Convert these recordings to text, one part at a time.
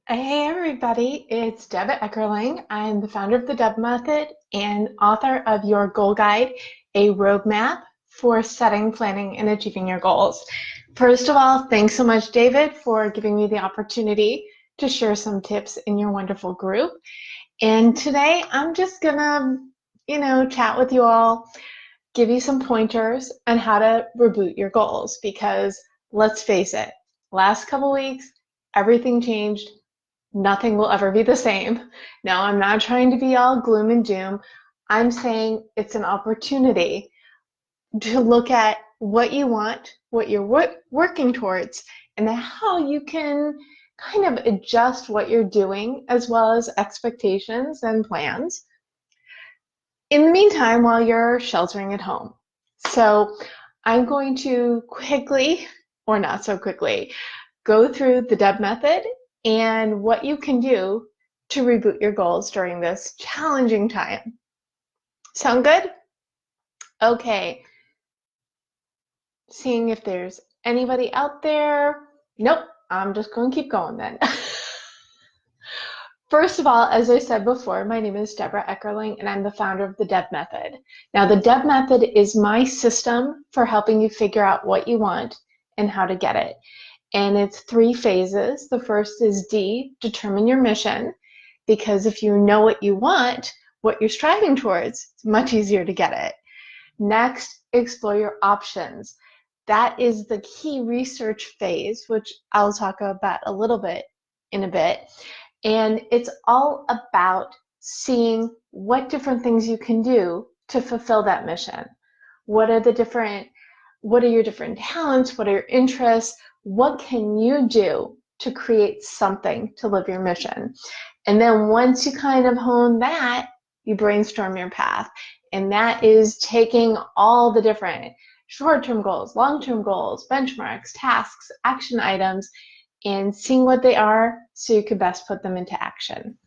Hey everybody, it's Deb Eckerling. I'm the founder of the Deb Method and author of Your Goal Guide, a roadmap for setting, planning, and achieving your goals. First of all, thanks so much, David, for giving me the opportunity to share some tips in your wonderful group. And today I'm just gonna, chat with you all, give you some pointers on how to reboot your goals because let's face it, last couple weeks, everything changed. Nothing will ever be the same. Now, I'm not trying to be all gloom and doom. I'm saying it's an opportunity to look at what you want, what you're working towards, and how you can kind of adjust what you're doing as well as expectations and plans in the meantime while you're sheltering at home. So I'm going to quickly, or not so quickly, go through the Deb method and what you can do to reboot your goals during this challenging time. Sound good? Okay. Seeing if there's anybody out there. Nope, I'm just going to keep going then. First of all, as I said before, my name is Deborah Eckerling and I'm the founder of the Deb Method. Now, the Deb Method is my system for helping you figure out what you want and how to get it. And it's 3 phases. The first is D, determine your mission, because if you know what you want, what you're striving towards, it's much easier to get it. Next, explore your options. That is the key research phase, which I'll talk about a little bit in a bit. And it's all about seeing what different things you can do to fulfill that mission. What are your different talents? What are your interests? What can you do to create something to live your mission? And then once you kind of hone that, you brainstorm your path. And that is taking all the different short-term goals, long-term goals, benchmarks, tasks, action items, and seeing what they are so you can best put them into action.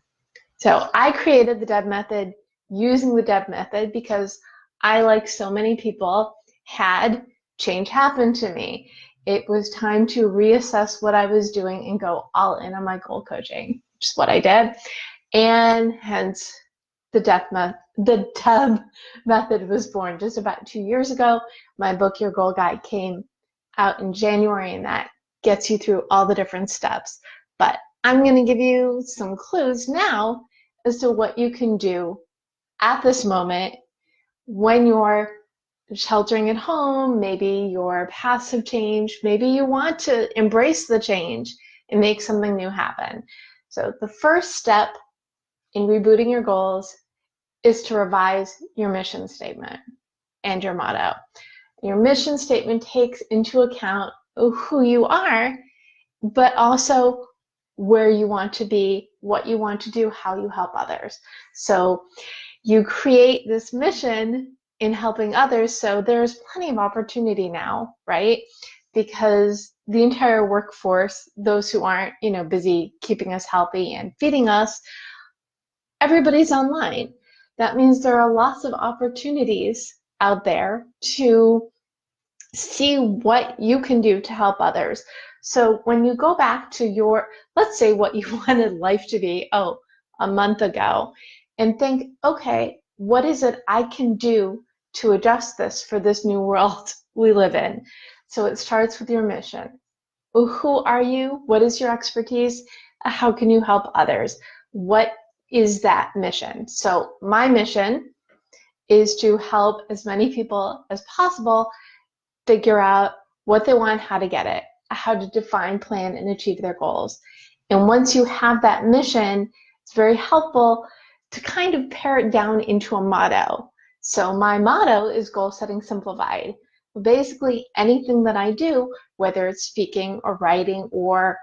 So I created the Deb Method using the Deb Method because I, like so many people, had change happen to me. It was time to reassess what I was doing and go all in on my goal coaching, which is what I did. And hence the Deb Method was born just about 2 years ago. My book, Your Goal Guide, came out in January, and that gets you through all the different steps. But I'm going to give you some clues now as to what you can do at this moment when you're sheltering at home. Maybe your paths have changed. Maybe you want to embrace the change and make something new happen. So the first step in rebooting your goals is to revise your mission statement and your motto. Your mission statement takes into account who you are, but also where you want to be, what you want to do, how you help others. So you create this mission in helping others, so there's plenty of opportunity now, right? Because the entire workforce, those who aren't, busy keeping us healthy and feeding us, everybody's online. That means there are lots of opportunities out there to see what you can do to help others. So when you go back to let's say what you wanted life to be, a month ago, and think, okay, what is it I can do to adjust this for this new world we live in? So it starts with your mission. Who are you? What is your expertise? How can you help others? What is that mission? So my mission is to help as many people as possible figure out what they want, how to get it, how to define, plan, and achieve their goals. And once you have that mission, it's very helpful to kind of pare it down into a motto. So my motto is Goal Setting Simplified. Basically, anything that I do, whether it's speaking or writing or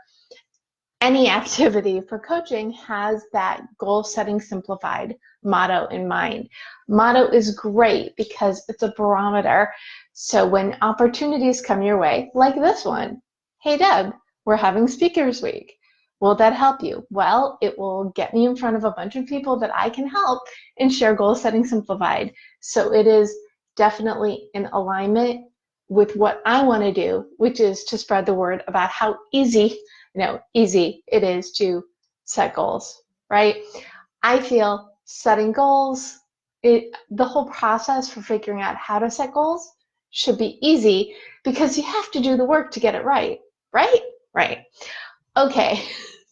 any activity for coaching, has that Goal Setting Simplified motto in mind. Motto is great because it's a barometer. So when opportunities come your way, like this one, hey Deb, we're having Speakers Week. Will that help you? Well, it will get me in front of a bunch of people that I can help and share Goal Setting Simplified. So it is definitely in alignment with what I want to do, which is to spread the word about how easy it is to set goals, right? I feel setting goals, the whole process for figuring out how to set goals should be easy because you have to do the work to get it right, right? Right. Okay,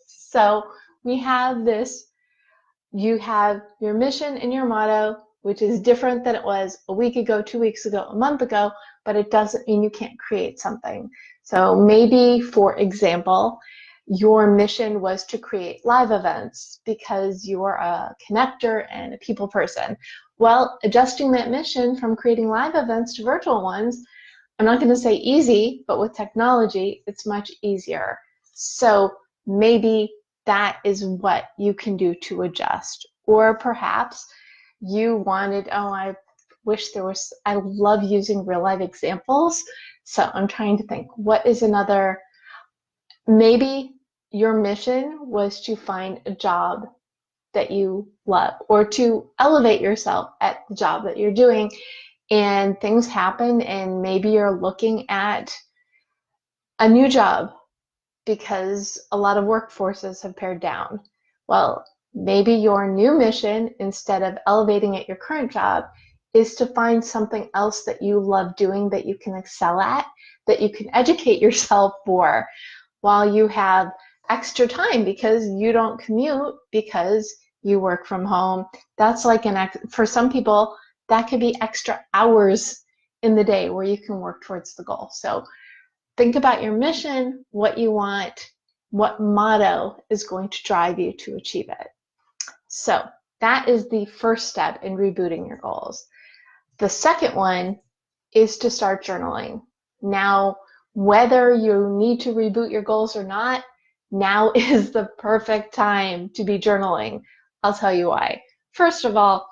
so we have this. You have your mission and your motto, which is different than it was a week ago, 2 weeks ago, a month ago, but it doesn't mean you can't create something. So maybe, for example, your mission was to create live events because you're a connector and a people person. Well, adjusting that mission from creating live events to virtual ones, I'm not going to say easy, but with technology, it's much easier. So maybe that is what you can do to adjust. Or perhaps you wanted, oh, I wish there was, I love using real life examples. So I'm trying to think, what is another, maybe your mission was to find a job that you love or to elevate yourself at the job that you're doing, and things happen and maybe you're looking at a new job because a lot of workforces have pared down. Well, maybe your new mission, instead of elevating at your current job, is to find something else that you love doing, that you can excel at, that you can educate yourself for while you have extra time because you don't commute, because you work from home. That's like for some people, that could be extra hours in the day where you can work towards the goal. So think about your mission, what you want, what motto is going to drive you to achieve it. So that is the first step in rebooting your goals. The second one is to start journaling. Now, whether you need to reboot your goals or not, now is the perfect time to be journaling. I'll tell you why. First of all,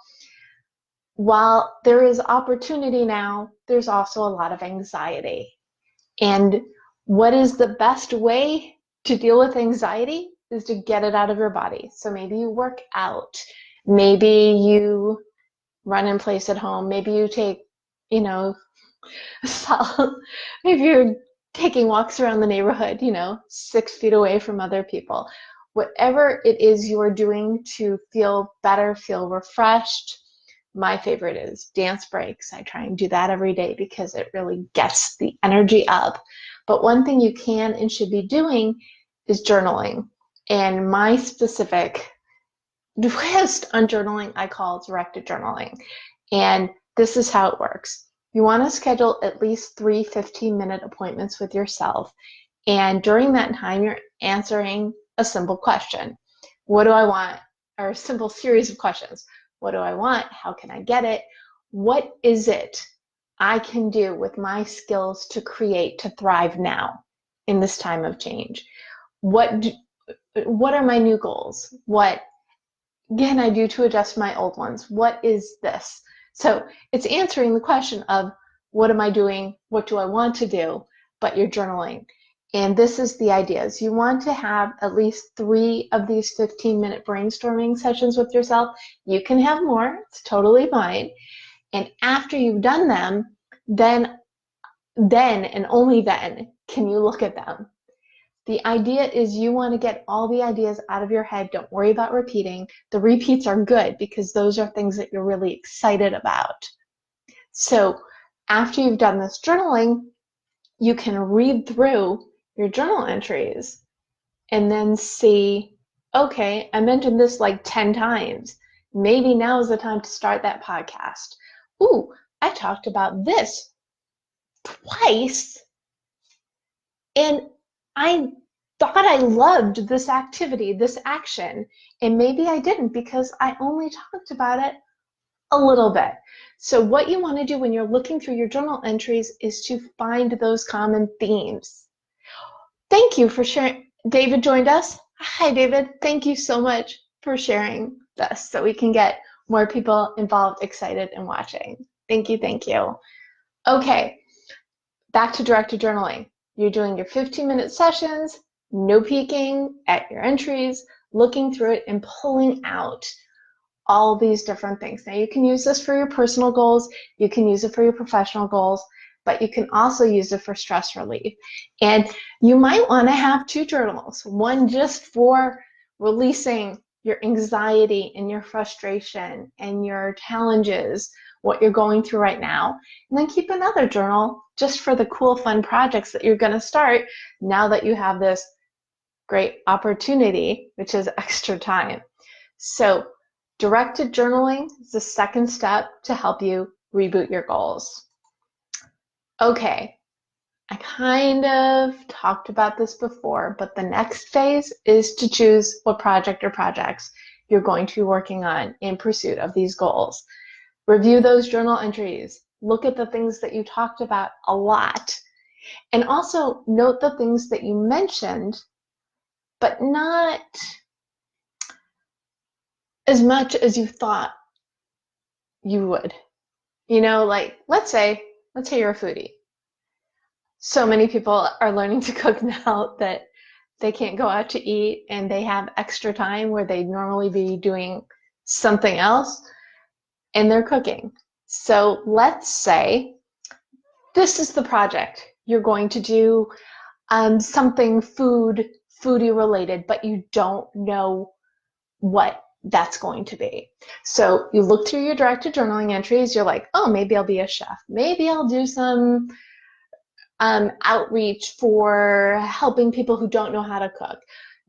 while there is opportunity now, there's also a lot of anxiety. And what is the best way to deal with anxiety is to get it out of your body. So maybe you work out, maybe you run in place at home, maybe you take, maybe you're taking walks around the neighborhood, 6 feet away from other people. Whatever it is you're doing to feel better, feel refreshed. My favorite is dance breaks. I try and do that every day because it really gets the energy up. But one thing you can and should be doing is journaling. And my specific twist on journaling I call directed journaling. And this is how it works. You want to schedule at least 3 15-minute appointments with yourself. And during that time, you're answering a simple question. What do I want? Or a simple series of questions. What do I want? How can I get it? What is it I can do with my skills to create, to thrive now in this time of change? What are my new goals? What can I do to adjust my old ones? What is this? So it's answering the question of what am I doing? What do I want to do? But you're journaling. And this is the idea, is you want to have at least 3 of these 15-minute brainstorming sessions with yourself. You can have more, it's totally fine. And after you've done them, then and only then can you look at them. The idea is you want to get all the ideas out of your head. Don't worry about repeating. The repeats are good because those are things that you're really excited about. So after you've done this journaling, you can read through your journal entries and then see, okay, I mentioned this like 10 times. Maybe now is the time to start that podcast. Ooh, I talked about this twice and I thought I loved this activity, this action, and maybe I didn't because I only talked about it a little bit. So what you want to do when you're looking through your journal entries is to find those common themes. Thank you for sharing. David joined us. Hi, David. Thank you so much for sharing this so we can get more people involved, excited, and watching. Thank you, thank you. Okay, back to directed journaling. You're doing your 15-minute sessions, no peeking at your entries, looking through it and pulling out all these different things. Now you can use this for your personal goals, you can use it for your professional goals, but you can also use it for stress relief. And you might want to have 2 journals, one just for releasing your anxiety and your frustration and your challenges, what you're going through right now. And then keep another journal just for the cool, fun projects that you're going to start now that you have this great opportunity, which is extra time. So directed journaling is the second step to help you reboot your goals. Okay, I kind of talked about this before, but the next phase is to choose what project or projects you're going to be working on in pursuit of these goals. Review those journal entries. Look at the things that you talked about a lot. And also note the things that you mentioned, but not as much as you thought you would. You know, like let's say you're a foodie. So many people are learning to cook now that they can't go out to eat and they have extra time where they'd normally be doing something else and they're cooking. So let's say this is the project. You're going to do something foodie related, but you don't know what that's going to be. So you look through your directed journaling entries. You're like, oh, maybe I'll be a chef. Maybe I'll do some outreach for helping people who don't know how to cook.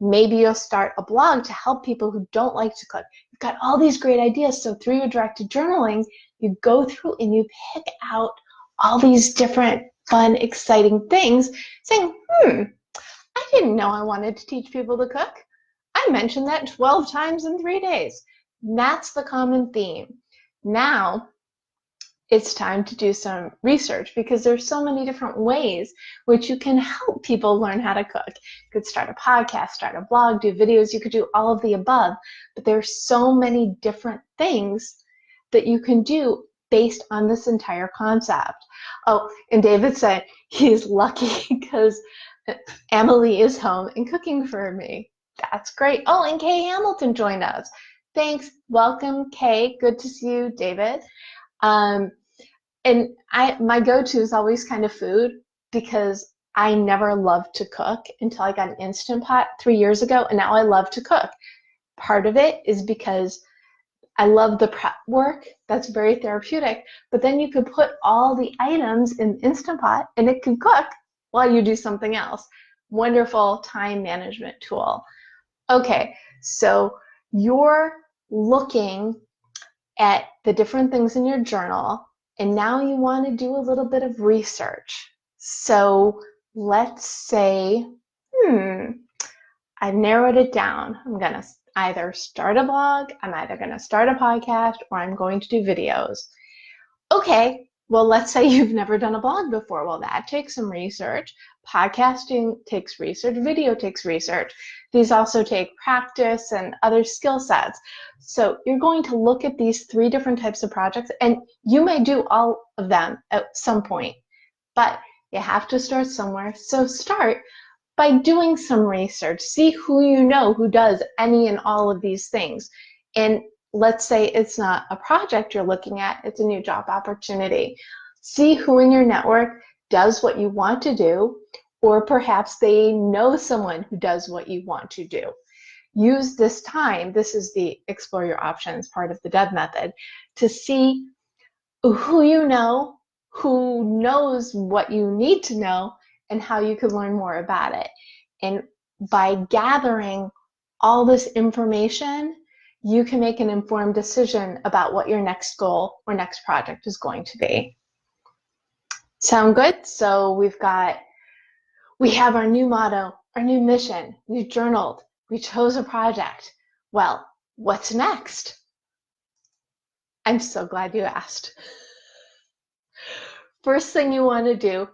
Maybe you'll start a blog to help people who don't like to cook. You've got all these great ideas. So through your directed journaling, you go through and you pick out all these different fun, exciting things, saying, I didn't know I wanted to teach people to cook. I mentioned that 12 times in 3 days. That's the common theme. Now, it's time to do some research because there's so many different ways which you can help people learn how to cook. You could start a podcast, start a blog, do videos. You could do all of the above, but there's so many different things that you can do based on this entire concept. Oh, and David said he's lucky because Emily is home and cooking for me. That's great. Oh, and Kay Hamilton joined us. Thanks. Welcome, Kay. Good to see you, David. And my go-to is always kind of food because I never loved to cook until I got an Instant Pot 3 years ago, and now I love to cook. Part of it is because I love the prep work. That's very therapeutic. But then you could put all the items in the Instant Pot and it can cook while you do something else. Wonderful time management tool. Okay, so you're looking at the different things in your journal, and now you want to do a little bit of research. So let's say, I've narrowed it down. I'm going to either start a blog, I'm either going to start a podcast, or I'm going to do videos. Okay, well, let's say you've never done a blog before. Well, that takes some research. Podcasting takes research. Video takes research. These also take practice and other skill sets. So you're going to look at these 3 different types of projects, and you may do all of them at some point, but you have to start somewhere. So start by doing some research. See who you know who does any and all of these things. And let's say it's not a project you're looking at, it's a new job opportunity. See who in your network does what you want to do, or perhaps they know someone who does what you want to do. Use this time, this is the explore your options part of the Deb Method, to see who you know, who knows what you need to know, and how you could learn more about it. And by gathering all this information, you can make an informed decision about what your next goal or next project is going to be. Sound good? So we have our new motto, our new mission, we've journaled, we chose a project. Well, what's next? I'm so glad you asked. Next thing you want to do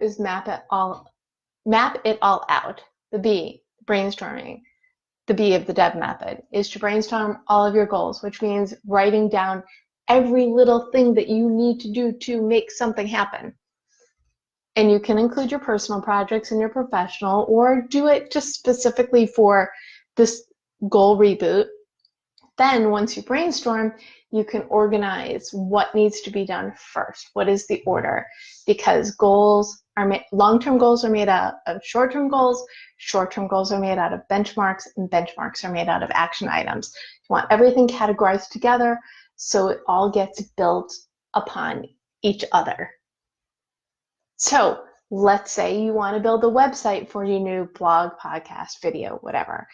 is map it all out. The B, brainstorming. The B of the Deb Method is to brainstorm all of your goals, which means writing down every little thing that you need to do to make something happen. And you can include your personal projects and your professional, or do it just specifically for this goal reboot. Then once you brainstorm, you can organize what needs to be done first. What is the order? Because goals long-term goals are made out of short-term goals. Short-term goals are made out of benchmarks, and benchmarks are made out of action items. You want everything categorized together so it all gets built upon each other. So let's say you want to build a website for your new blog, podcast, video, whatever.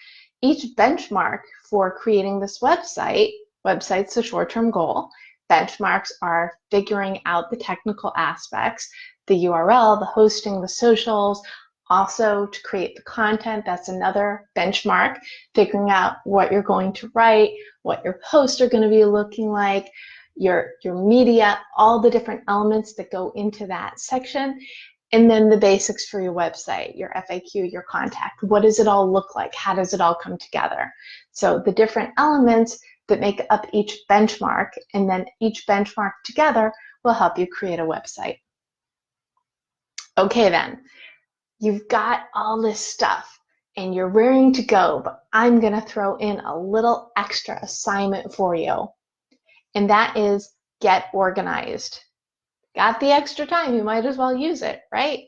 Each benchmark for creating this website's the short-term goal. Benchmarks are figuring out the technical aspects, the URL, the hosting, the socials, also to create the content. That's another benchmark, figuring out what you're going to write, what your posts are going to be looking like, your media, all the different elements that go into that section. And then the basics for your website, your FAQ, your contact. What does it all look like? How does it all come together? So the different elements that make up each benchmark, and then each benchmark together will help you create a website. Okay then, you've got all this stuff and you're raring to go, but I'm gonna throw in a little extra assignment for you. And that is get organized. Got the extra time, you might as well use it, right?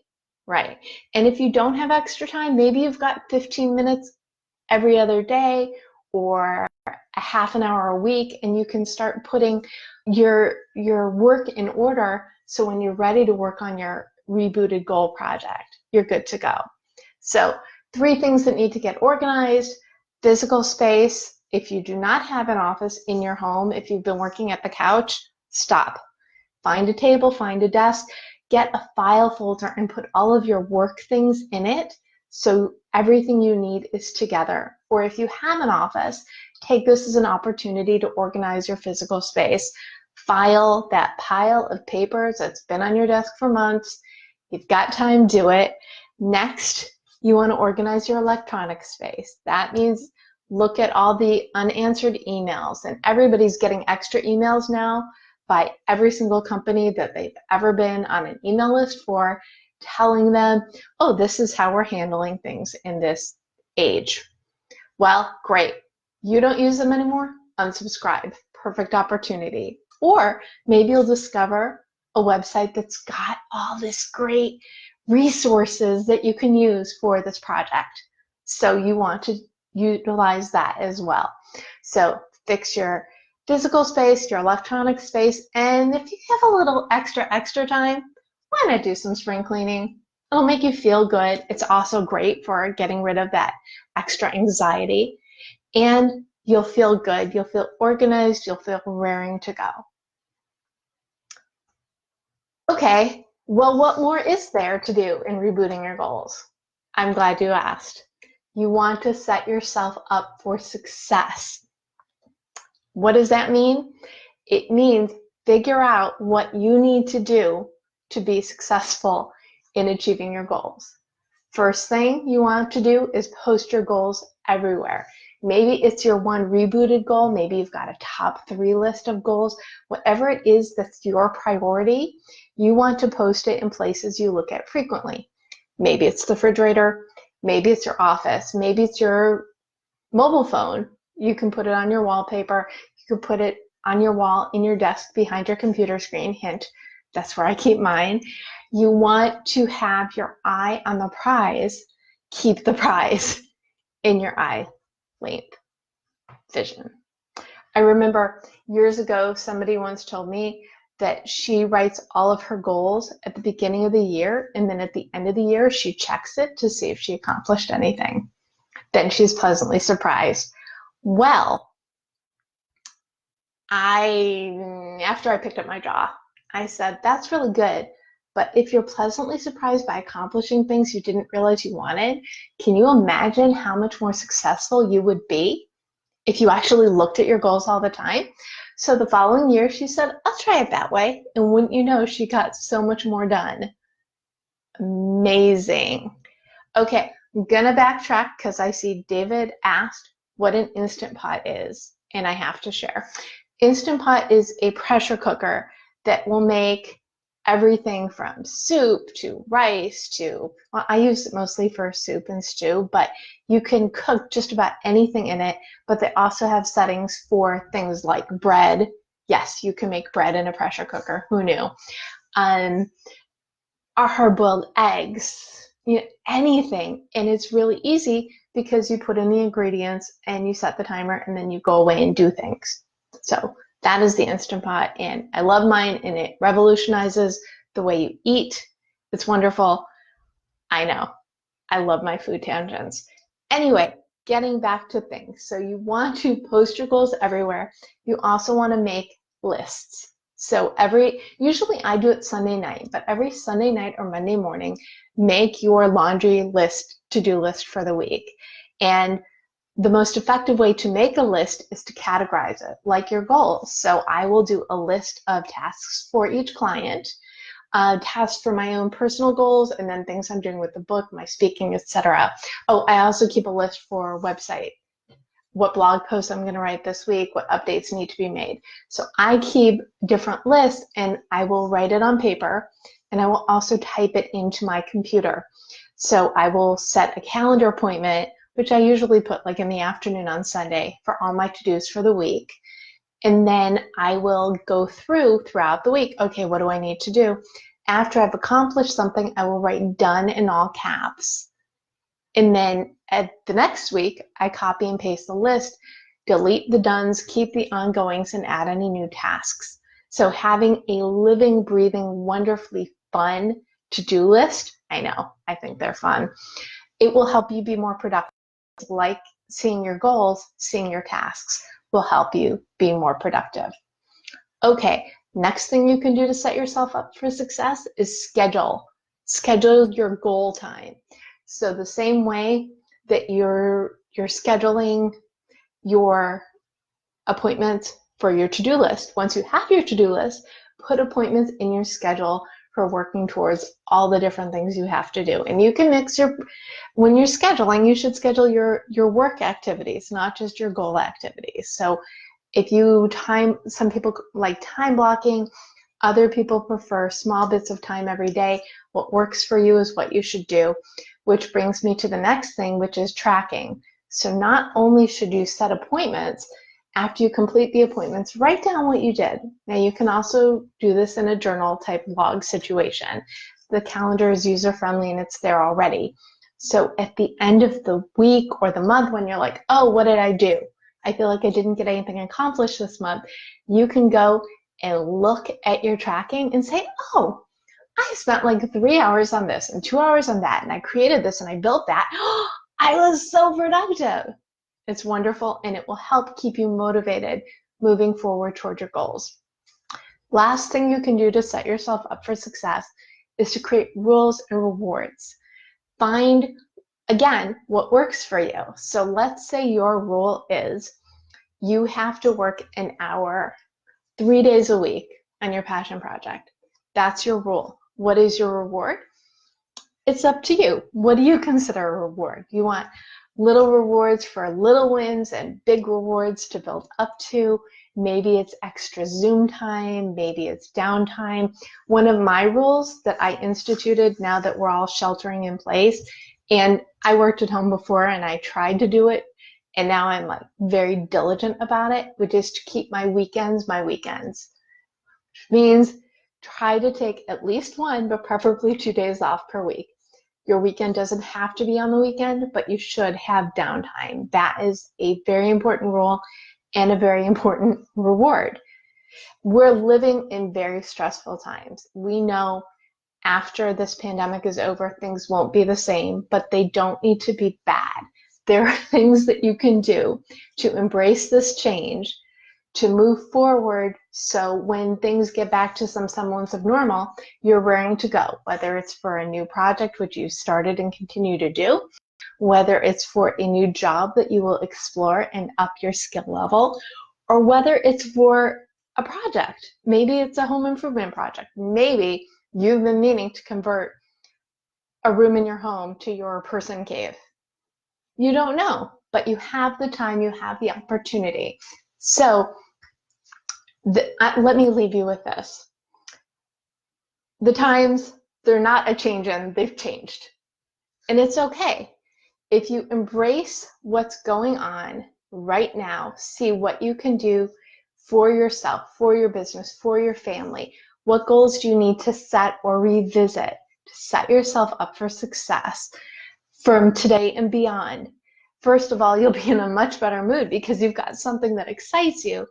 Right. And if you don't have extra time, maybe you've got 15 minutes every other day or a half an hour a week, and you can start putting your work in order so when you're ready to work on your rebooted goal project, you're good to go. So 3 things that need to get organized: physical space. If you do not have an office in your home, if you've been working at the couch, stop. Find a table, find a desk, get a file folder and put all of your work things in it so everything you need is together. Or if you have an office, take this as an opportunity to organize your physical space. File that pile of papers that's been on your desk for months. You've got time, do it. Next, you want to organize your electronic space. That means look at all the unanswered emails, and everybody's getting extra emails now by every single company that they've ever been on an email list for, telling them, oh, this is how we're handling things in this age. Well, great. You don't use them anymore? Unsubscribe. Perfect opportunity. Or maybe you'll discover a website that's got all this great resources that you can use for this project. So you want to utilize that as well. So fix your physical space, your electronic space, and if you have a little extra time, why not do some spring cleaning? It'll make you feel good. It's also great for getting rid of that extra anxiety, and you'll feel good. You'll feel organized. You'll feel raring to go. Okay, well, what more is there to do in rebooting your goals? I'm glad you asked. You want to set yourself up for success. What does that mean? It means figure out what you need to do to be successful in achieving your goals. First thing you want to do is post your goals everywhere. Maybe it's your one rebooted goal. Maybe you've got a top 3 list of goals. Whatever it is that's your priority, you want to post it in places you look at frequently. Maybe it's the refrigerator. Maybe it's your office. Maybe it's your mobile phone. You can put it on your wallpaper. You can put it on your wall in your desk behind your computer screen. Hint, that's where I keep mine. You want to have your eye on the prize. Keep the prize in your eye length vision. I remember years ago, somebody once told me that she writes all of her goals at the beginning of the year, and then at the end of the year, she checks it to see if she accomplished anything. Then she's pleasantly surprised. Well, after I picked up my jaw, I said, that's really good, but if you're pleasantly surprised by accomplishing things you didn't realize you wanted, can you imagine how much more successful you would be if you actually looked at your goals all the time? So the following year, she said, I'll try it that way. And wouldn't you know, she got so much more done. Amazing. Okay, I'm gonna backtrack because I see David asked what an Instant Pot is, and I have to share. Instant Pot is a pressure cooker that will make everything from soup to rice to, well, I use it mostly for soup and stew, but you can cook just about anything in it. But they also have settings for things like bread. Yes, you can make bread in a pressure cooker. Who knew? or hard-boiled eggs, anything. And it's really easy because you put in the ingredients and you set the timer and then you go away and do things. So that is the Instant Pot, and I love mine, and it revolutionizes the way you eat. It's wonderful. I know. I love my food tangents. Anyway, getting back to things. So you want to post your goals everywhere. You also want to make lists. So usually I do it Sunday night, but every Sunday night or Monday morning, make your laundry list, to-do list for the week. And the most effective way to make a list is to categorize it, like your goals. So I will do a list of tasks for each client, tasks for my own personal goals, and then things I'm doing with the book, my speaking, etc. Oh, I also keep a list for website, what blog posts I'm going to write this week, what updates need to be made. So I keep different lists, and I will write it on paper, and I will also type it into my computer. So I will set a calendar appointment, which I usually put like in the afternoon on Sunday, for all my to-dos for the week. And then I will go throughout the week. Okay, what do I need to do? After I've accomplished something, I will write done in all caps. And then at the next week, I copy and paste the list, delete the dones, keep the ongoings, and add any new tasks. So having a living, breathing, wonderfully fun to-do list, I know, I think they're fun. It will help you be more productive. Like seeing your goals, seeing your tasks will help you be more productive. Okay, next thing you can do to set yourself up for success is schedule. Schedule your goal time. So the same way that you're scheduling your appointments for your to-do list, once you have your to-do list, put appointments in your schedule for working towards all the different things you have to do. And you can mix when you're scheduling, you should schedule your work activities, not just your goal activities. So if some people like time blocking, other people prefer small bits of time every day. What works for you is what you should do, which brings me to the next thing, which is tracking. So not only should you set appointments, after you complete the appointments, write down what you did. Now you can also do this in a journal type log situation. The calendar is user-friendly and it's there already. So at the end of the week or the month, when you're like, oh, what did I do? I feel like I didn't get anything accomplished this month. You can go and look at your tracking and say, oh, I spent like 3 hours on this and 2 hours on that, and I created this and I built that. I was so productive. It's wonderful, and it will help keep you motivated moving forward toward your goals. Last thing you can do to set yourself up for success is to create rules and rewards. Find, again, what works for you. So let's say your rule is you have to work an hour 3 days a week on your passion project. That's your rule. What is your reward? It's up to you. What do you consider a reward? You want little rewards for little wins and big rewards to build up to. Maybe it's extra Zoom time, maybe it's downtime. One of my rules that I instituted now that we're all sheltering in place, and I worked at home before and I tried to do it, and now I'm like very diligent about it, which is to keep my weekends, which means try to take at least 1, but preferably 2 days off per week. Your weekend doesn't have to be on the weekend, but you should have downtime. That is a very important rule and a very important reward. We're living in very stressful times. We know after this pandemic is over, things won't be the same, but they don't need to be bad. There are things that you can do to embrace this change, to move forward, so when things get back to some semblance of normal, you're raring to go, whether it's for a new project, which you started and continue to do, whether it's for a new job that you will explore and up your skill level, or whether it's for a project. Maybe it's a home improvement project. Maybe you've been meaning to convert a room in your home to your person cave. You don't know, but you have the time, you have the opportunity. So let me leave you with this. The times, they're not a-changin', they've changed. And it's okay. If you embrace what's going on right now, see what you can do for yourself, for your business, for your family. What goals do you need to set or revisit to set yourself up for success from today and beyond. First of all, you'll be in a much better mood because you've got something that excites you.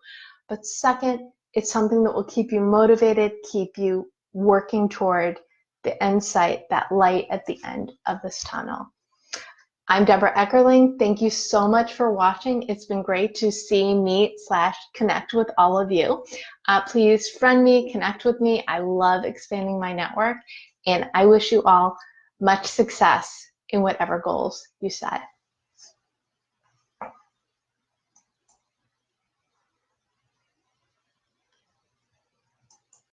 But second, it's something that will keep you motivated, keep you working toward the end sight, that light at the end of this tunnel. I'm Deborah Eckerling. Thank you so much for watching. It's been great to see, meet/connect with all of you. Please friend me, connect with me. I love expanding my network, and I wish you all much success in whatever goals you set.